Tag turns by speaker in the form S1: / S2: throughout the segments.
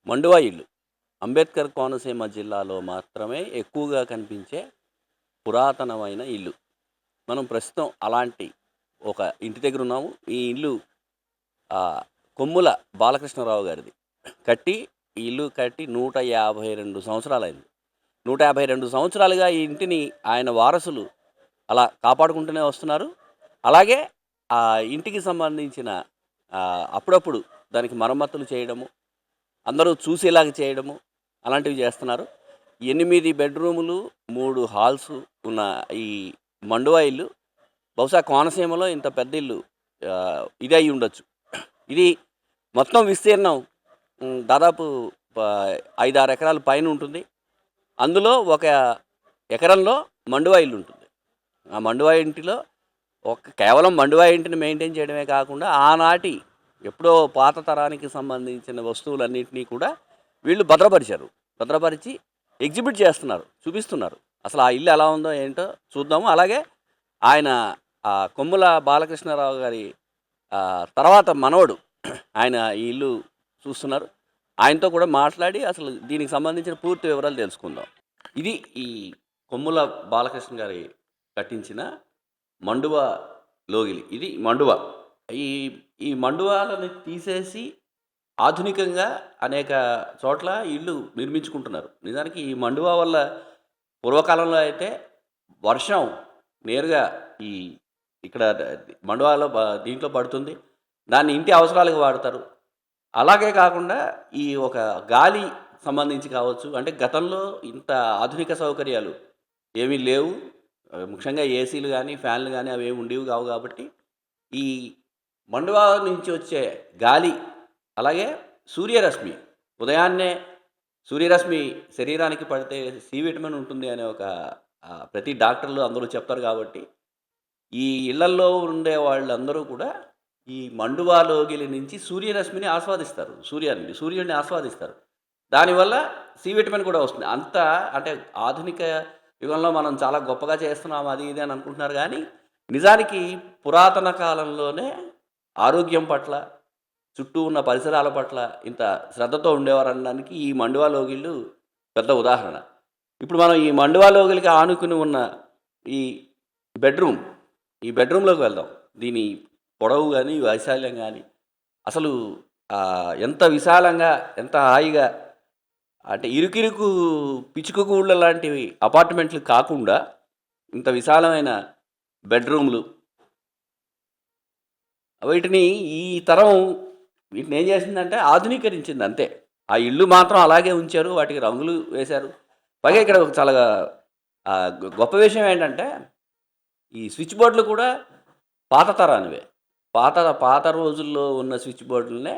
S1: మండువా ఇల్లు అంబేద్కర్ కోనసీమ జిల్లాలో మాత్రమే ఎక్కువగా కనిపించే పురాతనమైన ఇల్లు. మనం ప్రస్తుతం అలాంటి ఒక ఇంటి దగ్గర ఉన్నాము. ఈ ఇల్లు ఆహ్, కొమ్ముల బాలకృష్ణారావు గారిది. కట్టి ఈ ఇల్లు కట్టి 152 సంవత్సరాలైంది. 152 సంవత్సరాలుగా ఈ ఇంటిని ఆయన వారసులు అలా కాపాడుకుంటూనే వస్తున్నారు. అలాగే ఆ ఇంటికి సంబంధించిన అప్పుడప్పుడు దానికి మరమ్మతులు చేయడము, అందరూ చూసేలాగా చేయడము అలాంటివి చేస్తున్నారు. 8 బెడ్‌రూములు, 3 హాల్స్ ఉన్న ఈ మండువా ఇల్లు బహుశా కోనసీమలో ఇంత పెద్ద ఇల్లు ఇదే అయ్యుండొచ్చు. ఇది మొత్తం విస్తీర్ణం దాదాపు ప 5, 6 ఎకరాల పైనుంటుంది. అందులో ఒక ఎకరంలో మండువా ఇల్లుంటుంది. ఆ మండువా ఇంటిలో కేవలం మండువా ఇంటిని మెయింటైన్ చేయడమే కాకుండా ఆనాటి ఎప్పుడో పాత తరానికి సంబంధించిన వస్తువులన్నింటినీ కూడా వీళ్ళు భద్రపరిచారు. భద్రపరిచి ఎగ్జిబిట్ చేస్తున్నారు, చూపిస్తున్నారు. అసలు ఆ ఇల్లు ఎలా ఉందో ఏంటో చూద్దాము. అలాగే ఆయన కొమ్ముల బాలకృష్ణారావు గారి తర్వాత మనవడు ఆయన ఈ ఇల్లు చూస్తున్నారు. ఆయనతో కూడా మాట్లాడి అసలు దీనికి సంబంధించిన పూర్తి వివరాలు తెలుసుకుందాం. ఇది ఈ కొమ్ముల బాలకృష్ణ గారి కట్టించిన మండువా లోగిలి. ఇది మండువా. ఈ ఈ మండువాలని తీసేసి ఆధునికంగా అనేక చోట్ల ఇళ్ళు నిర్మించుకుంటున్నారు. నిజానికి ఈ మండువా వల్ల పూర్వకాలంలో అయితే వర్షం నేరుగా ఈ ఇక్కడ మండువాలో దీంట్లో పడుతుంది. దాన్ని ఇంటి అవసరాలకు వాడతారు. అలాగే కాకుండా ఈ ఒక గాలి సంబంధించి కావచ్చు, అంటే గతంలో ఇంత ఆధునిక సౌకర్యాలు ఏమీ లేవు. ముఖ్యంగా ఏసీలు గానీ, ఫ్యాన్లు గానీ అవేమి ఉండేవి కావు కాబట్టి ఈ మండువా నుంచి వచ్చే గాలి, అలాగే సూర్యరశ్మి, ఉదయాన్నే సూర్యరశ్మి శరీరానికి పడితే సి విటమిన్ ఉంటుంది అనే ఒక ప్రతి డాక్టర్లు అందరూ చెప్తారు కాబట్టి ఈ ఇళ్లల్లో ఉండే వాళ్ళందరూ కూడా ఈ మండువా లోగిలి నుంచి సూర్యరశ్మిని ఆస్వాదిస్తారు. సూర్యుడిని ఆస్వాదిస్తారు. దానివల్ల సి విటమిన్ కూడా వస్తుంది. అంత అంటే ఆధునిక యుగంలో మనం చాలా గొప్పగా చేస్తున్నాం అది ఇది అని అనుకుంటున్నారు కానీ నిజానికి పురాతన కాలంలోనే ఆరోగ్యం పట్ల, చుట్టూ ఉన్న పరిసరాల పట్ల ఇంత శ్రద్ధతో ఉండేవారనడానికి ఈ మండువా లోగిళ్ళు పెద్ద ఉదాహరణ. ఇప్పుడు మనం ఈ మండువా లోగిలికి ఆనుకుని ఉన్న ఈ బెడ్‌రూమ్, ఈ బెడ్‌రూమ్‌లోకి వెళ్దాం. దీని పొడవు గాని, వైశాల్యం గాని అసలు ఎంత విశాలంగా, ఎంత హాయిగా, అంటే ఇరుకిరుకు పిచ్చుక గూళ్ళ లాంటివి అపార్ట్మెంట్లు కాకుండా ఇంత విశాలమైన బెడ్‌రూమ్‌లు. వీటిని ఈ తరం వీటిని ఏం చేసిందంటే ఆధునీకరించింది అంతే. ఆ ఇల్లు మాత్రం అలాగే ఉంచారు. వాటికి రంగులు వేశారు. పైగా ఇక్కడ ఒక చాలా గొప్ప విషయం ఏంటంటే ఈ స్విచ్ బోర్డులు కూడా పాత తరానివే. పాత పాత రోజుల్లో ఉన్న స్విచ్ బోర్డులనే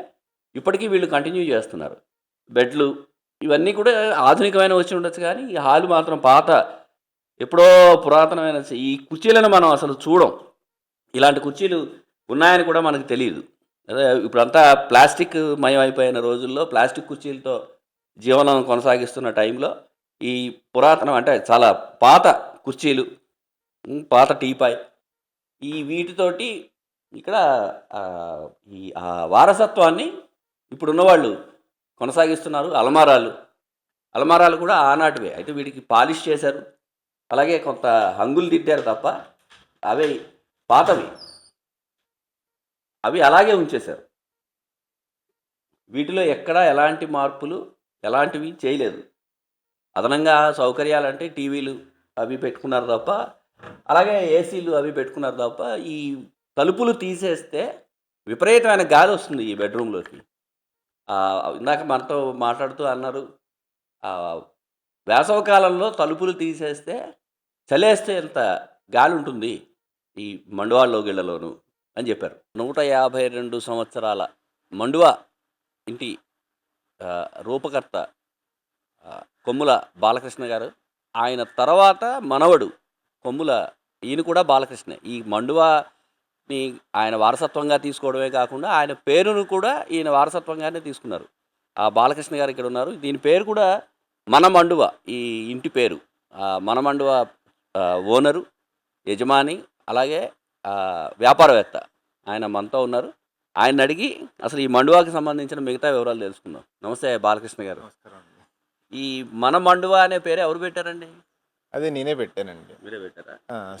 S1: ఇప్పటికీ వీళ్ళు కంటిన్యూ చేస్తున్నారు. బెడ్లు ఇవన్నీ కూడా ఆధునికమైన వచ్చి ఉండొచ్చు కానీ ఈ హాలు మాత్రం పాత ఎప్పుడో పురాతనమైన ఈ కుర్చీలను మనం అసలు చూడం. ఇలాంటి కుర్చీలు ఉన్నాయని కూడా మనకు తెలీదు. అదే ఇప్పుడంతా ప్లాస్టిక్ మయం అయిపోయిన రోజుల్లో ప్లాస్టిక్ కుర్చీలతో జీవనం కొనసాగిస్తున్న టైంలో ఈ పురాతనం అంటే చాలా పాత కుర్చీలు, పాత టీపాయ్ ఈ వీటితోటి ఇక్కడ ఈ వారసత్వాన్ని ఇప్పుడున్నవాళ్ళు కొనసాగిస్తున్నారు. అలమారాలు కూడా ఆనాటివే. అయితే వీటికి పాలిష్ చేశారు. అలాగే కొంత హంగులు దిద్దారు తప్ప అవి పాతవి. అవి అలాగే ఉంచేశారు. వీటిలో ఎక్కడా ఎలాంటి మార్పులు ఎలాంటివి చేయలేదు. అదనంగా సౌకర్యాలంటే టీవీలు అవి పెట్టుకున్నారు తప్ప, అలాగే ఏసీలు అవి పెట్టుకున్నారు తప్ప ఈ తలుపులు తీసేస్తే విపరీతమైన గాలి వస్తుంది ఈ బెడ్‌రూమ్‌లోకి. ఇందాక మనతో మాట్లాడుతూ అన్నారు, వేసవికాలంలో తలుపులు తీసేస్తే చలేస్తే ఎంత గాలి ఉంటుంది ఈ మండువా లోగిళ్లలోను అని చెప్పారు. 152 సంవత్సరాల మండువా ఇంటి రూపకర్త కొమ్ముల బాలకృష్ణ గారు. ఆయన తర్వాత మనవడు ఈయన కూడా బాలకృష్ణే. ఈ మండువాని ఆయన వారసత్వంగా తీసుకోవడమే కాకుండా ఆయన పేరును కూడా ఈయన వారసత్వంగానే తీసుకున్నారు. ఆ బాలకృష్ణ గారు ఇక్కడ ఉన్నారు. దీని పేరు కూడా మన మండువా. ఈ ఇంటి పేరు మన మండువా ఓనరు, యజమాని, అలాగే వ్యాపారవేత్త ఆయన మనతో ఉన్నారు. ఆయన అడిగి అసలు ఈ మండువాకి సంబంధించిన మిగతా వివరాలు తెలుసుకుందాం. నమస్తే బాలకృష్ణ గారు.
S2: నమస్కారం అండి.
S1: ఈ మన మండువా అనే పేరు ఎవరు పెట్టారండి?
S2: అదే నేనే పెట్టానండి.
S1: మీరే పెట్టారా?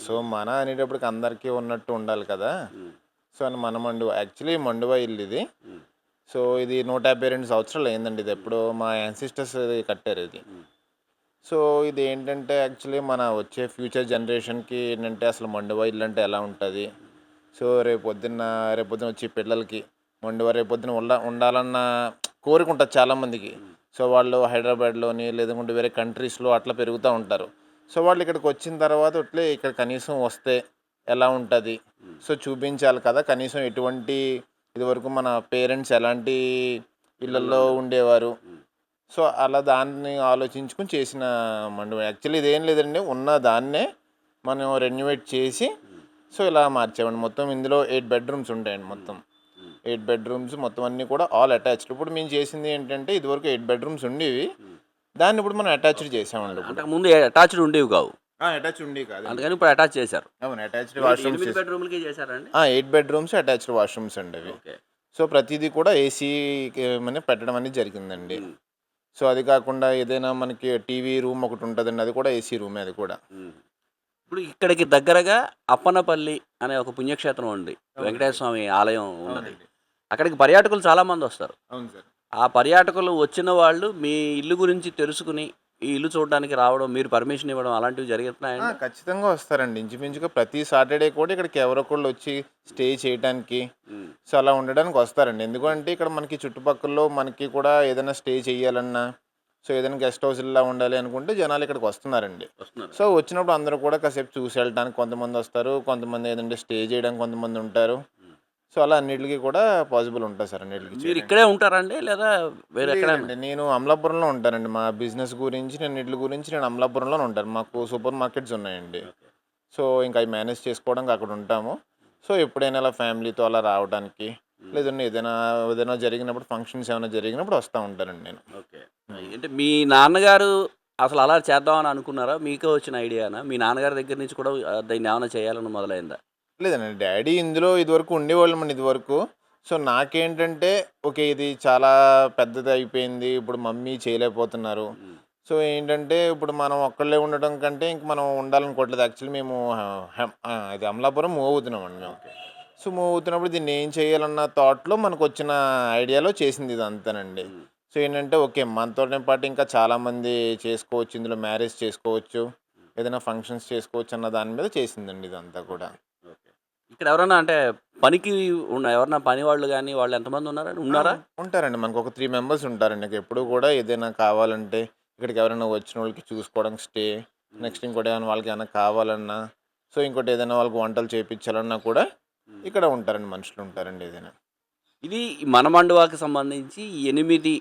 S2: సో, మన అనేటప్పటికి అందరికీ ఉన్నట్టు ఉండాలి కదా!
S1: ఉమ్,
S2: సో, అని మన మండువా యాక్చువల్లీ మండువా ఇల్లు ఇది.
S1: ఉమ్,
S2: సో, ఇది 152 సంవత్సరాలు అయిందండి. ఇది ఎప్పుడో మా యాన్సిస్టర్స్ కట్టారు ఇది.
S1: ఉమ్,
S2: సో, ఇది ఏంటంటే యాక్చువల్లీ మన వచ్చే ఫ్యూచర్ జనరేషన్‌కి ఏంటంటే అసలు మండువా ఇల్లు అంటే ఎలా ఉంటది? సో, రేపొద్దున వచ్చే పిల్లలకి మండువా రేపొద్దున ఉండాలన్న కోరిక ఉంటది చాలామందికి. సో, వాళ్ళు హైదరాబాద్‌లోని లేదంటే వేరే కంట్రీస్‌లో అట్లా పెరుగుతా ఉంటారు. సో, వాళ్ళు ఇక్కడికి వచ్చిన తర్వాత ఇట్లే ఇక్కడ కనీసం వస్తే ఎలా ఉంటది? సో, చూపించాలి కదా! కనీసం ఎటువంటి ఇదివరకు మన పేరెంట్స్ ఎలాంటి ఇళ్లల్లో ఉండేవారు.
S1: ఉమ్,
S2: సో, అలా దాన్ని ఆలోచించుకొని చేసిన మండపం. యాక్చువల్లీ ఇదేం లేదండి. ఉన్న దాన్నే మనం రెన్యువేట్ చేసి సో, ఇలా మార్చామండి. మొత్తం ఇందులో 8 బెడ్‌రూమ్స్ ఉంటాయండి మొత్తం. 8 బెడ్‌రూమ్స్ మొత్తం అన్నీ కూడా ఆల్ అటాచ్డ్. ఇప్పుడు మేము చేసింది ఏంటంటే ఇదివరకు 8 బెడ్‌రూమ్స్ ఉండేవి. దాన్ని ఇప్పుడు మనం అటాచ్డ్ చేసామండి ఇప్పుడు.
S1: అంతకు ముందు అటాచ్డ్ ఉండేవి కావు,
S2: అటాచ్డ్ ఉండేవి కాదు.
S1: అందుకని ఇప్పుడు అటాచ్ చేశారు.
S2: అవును, అటాచ్డ్ వాష్రూమ్స్.
S1: 8 బెడ్రూమ్లకి చేశారండి.
S2: 8 బెడ్‌రూమ్స్ అటాచ్డ్ వాష్రూమ్స్ అండి అవి.
S1: ఓకే.
S2: సో, ప్రతిదీ కూడా ఏసీ పెట్టడం అనేది జరిగిందండి.
S1: ఉమ్,
S2: సో, అది కాకుండా ఏదైనా మనకి టీవీ రూమ్ ఒకటి ఉంటుందండి. అది కూడా ఏసీ రూమే అది కూడా.
S1: ఉమ్. ఇప్పుడు ఇక్కడికి దగ్గరగా అప్పన్నపల్లి అనే ఒక పుణ్యక్షేత్రం ఉంది, వెంకటేశ్వర స్వామి ఆలయం ఉన్నది. అక్కడికి పర్యాటకులు చాలామంది వస్తారు.
S2: అవును సార్.
S1: ఆ పర్యాటకులు వచ్చిన వాళ్ళు మీ ఇల్లు గురించి తెలుసుకుని ఈ ఇల్లు చూడడానికి రావడం, మీరు పర్మిషన్ ఇవ్వడం అలాంటివి జరుగుతున్నాయండి?
S2: ఖచ్చితంగా వస్తారండి. ఇంచుమించుగా ప్రతి సాటర్డే కూడా ఇక్కడికి ఎవరో ఒకళ్ళు వచ్చి స్టే చేయడానికి
S1: ఉమ్,
S2: సో, అలా ఉండడానికి వస్తారండి. ఎందుకంటే ఇక్కడ మనకి చుట్టుపక్కల మనకి కూడా ఏదైనా స్టే చేయాలన్నా సో, ఏదైనా గెస్ట్ హౌస్‌లా ఉండాలి అనుకుంటే జనాలు ఇక్కడికి వస్తున్నారండి.
S1: వస్తున్నారు.
S2: సో, వచ్చినప్పుడు అందరూ కూడా కాసేపు చూసి వెళ్ళడానికి కొంతమంది వస్తారు. కొంతమంది ఏదంటే స్టే చేయడానికి కొంతమంది ఉంటారు. సో, అలా అన్నిటికి కూడా పాసిబుల్ ఉంటుంది సార్ అన్నిటికి
S1: మీరు
S2: చేయడానికి.
S1: ఇక్కడే ఉంటారండి లేదా వేరే ఎక్కడైనా?
S2: లేదండి, నేను అమలాపురంలో ఉంటానండి. మా బిజినెస్ గురించి వీటి గురించి నేను అమలాపురంలోనే ఉంటాను. మాకు సూపర్ మార్కెట్స్ ఉన్నాయండి.
S1: ఓకే.
S2: సో, ఇంకా అవి మేనేజ్ చేసుకోవడానికి అక్కడ ఉంటాము. సో, ఎప్పుడైనా అలా ఫ్యామిలీతో అలా రావడానికి లేదంటే ఏదైనా జరిగినప్పుడు ఫంక్షన్స్ ఏమైనా జరిగినప్పుడు వస్తూ ఉంటానండి నేను.
S1: ఓకే. అంటే మీ నాన్నగారు అసలు అలా చేద్దామని అనుకున్నారా? మీకే వచ్చిన ఐడియానా? మీ నాన్నగారి దగ్గర నుంచి కూడా దీన్ని ఏమైనా చేయాలని మొదలైందా?
S2: లేదండి, డాడీ ఇందులో ఇదివరకు ఉండేవాళ్ళమండి ఇదివరకు. సో, నాకేంటంటే ఓకే, ఇది చాలా పెద్దది అయిపోయింది. ఇప్పుడు మమ్మీ చేయలేకపోతున్నారు.
S1: ఉమ్,
S2: సో, ఏంటంటే ఇప్పుడు మనం ఒక్కళ్ళే ఉండడం కంటే ఇంక మనం ఉండాలనుకోవట్లేదు. యాక్చువల్లీ మేము ఇది అమలాపురం మూవ్ అవుతున్నామండి మేము. సో, మూవ్ అవుతున్నప్పుడు దీన్ని ఏం చేయాలన్న థాట్‌లో మనకొచ్చిన ఐడియాలో చేసింది ఇదంతానండి.
S1: ఉమ్,
S2: సో, ఏంటంటే ఓకే, మనతోనే పాటు ఇంకా చాలామంది చేసుకోవచ్చు. ఇందులో మ్యారేజ్ చేసుకోవచ్చు. ఏదైనా ఫంక్షన్స్ చేసుకోవచ్చు అన్న దాని మీద చేసిందండి ఇదంతా కూడా.
S1: ఓకే. ఇక్కడ ఎవరైనా అంటే పనికి ఎవరన్నా పని వాళ్ళు కానీ వాళ్ళు ఎంతమంది ఉన్నారండి? ఉన్నారా?
S2: ఉంటారండి. మనకు ఒక 3 మెంబర్స్ ఉంటారండి. ఎప్పుడు కూడా ఏదైనా కావాలంటే ఇక్కడికి ఎవరైనా వచ్చిన వాళ్ళకి చూసుకోవడానికి స్టే, నెక్స్ట్ ఇంకోటి ఏమైనా వాళ్ళకి ఏమైనా కావాలన్నా, సో, ఇంకోటి ఏదైనా వాళ్ళకి వంటలు చేయించాలన్నా కూడా ఇక్కడ ఉంటారండి, మనుషులు ఉంటారండి ఏదైనా.
S1: ఇది మన మండువాకి సంబంధించి 8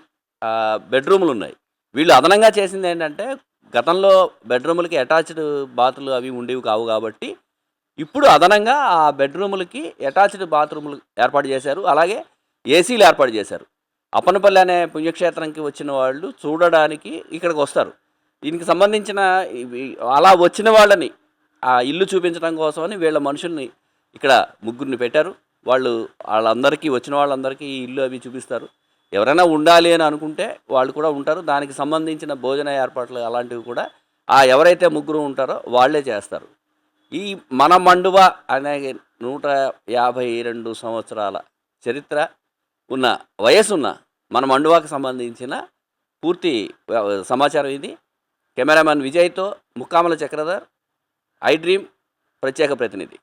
S1: బెడ్రూములు ఉన్నాయి. వీళ్ళు అదనంగా చేసింది ఏంటంటే గతంలో బెడ్రూములకి అటాచ్డ్ బాత్లు అవి ఉండేవి కావు కాబట్టి ఇప్పుడు అదనంగా ఆ బెడ్రూములకి అటాచ్డ్ బాత్రూములు ఏర్పాటు చేశారు. అలాగే ఏసీలు ఏర్పాటు చేశారు. అప్పనపల్లి అనే పుణ్యక్షేత్రంకి వచ్చిన వాళ్ళు చూడడానికి ఇక్కడికి వస్తారు. దీనికి సంబంధించిన అలా వచ్చిన వాళ్ళని ఆ ఇల్లు చూపించడం కోసమని వీళ్ళ మనుషుల్ని ఇక్కడ ముగ్గురిని పెట్టారు. వాళ్ళందరికీ వచ్చిన వాళ్ళందరికీ ఈ ఇల్లు అవి చూపిస్తారు. ఎవరైనా ఉండాలి అని అనుకుంటే వాళ్ళు కూడా ఉంటారు. దానికి సంబంధించిన భోజన ఏర్పాట్లు అలాంటివి కూడా ఎవరైతే ముగ్గురు ఉంటారో వాళ్ళే చేస్తారు. ఈ మన మండువ అనే 152 సంవత్సరాల చరిత్ర ఉన్న వయసున్న మన మండువాకి సంబంధించిన పూర్తి సమాచారం ఇది. కెమెరామెన్ విజయ్తో ముక్కామల చక్రధర్, ఐ డ్రీమ్ ప్రత్యేక ప్రతినిధి.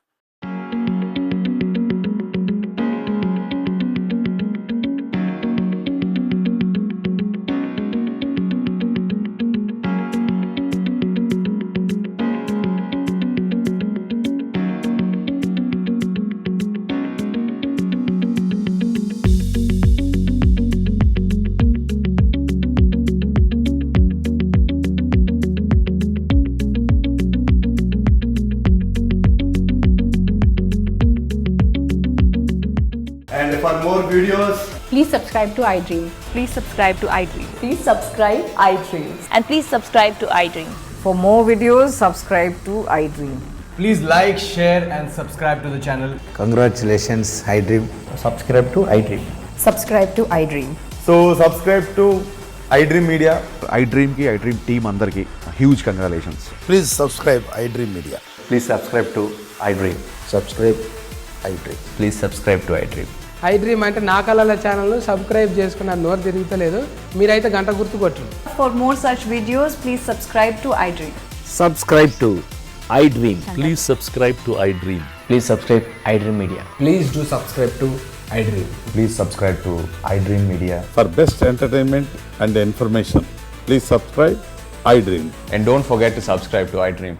S3: And for more videos,
S4: please subscribe to iDream.
S5: Please subscribe to iDream.
S4: Please subscribe iDream.
S5: And please subscribe to iDream.
S6: For more videos, subscribe to iDream.
S3: Please like, share, and subscribe to the channel.
S6: Congratulations, iDream.
S3: Subscribe to iDream.
S4: Subscribe to iDream.
S3: So subscribe to iDream Media.
S7: iDream की iDream team अंदर की huge congratulations.
S6: Please subscribe iDream Media.
S7: Please subscribe to iDream.
S6: Subscribe iDream.
S7: Please subscribe to iDream.
S8: iDream అంటే నా కళల channel subscribe చేసుకున్న నోరు తిరుగుతలేదు మీరైతే గంట గుర్తు కొట్టండి.
S5: For more such videos, please subscribe to iDream.
S9: Subscribe to iDream. Please subscribe to iDream.
S6: Please subscribe iDream Media.
S3: Please do subscribe to iDream.
S7: Please subscribe to iDream Media.
S10: For best entertainment and information, please subscribe iDream.
S7: And don't forget to subscribe to iDream.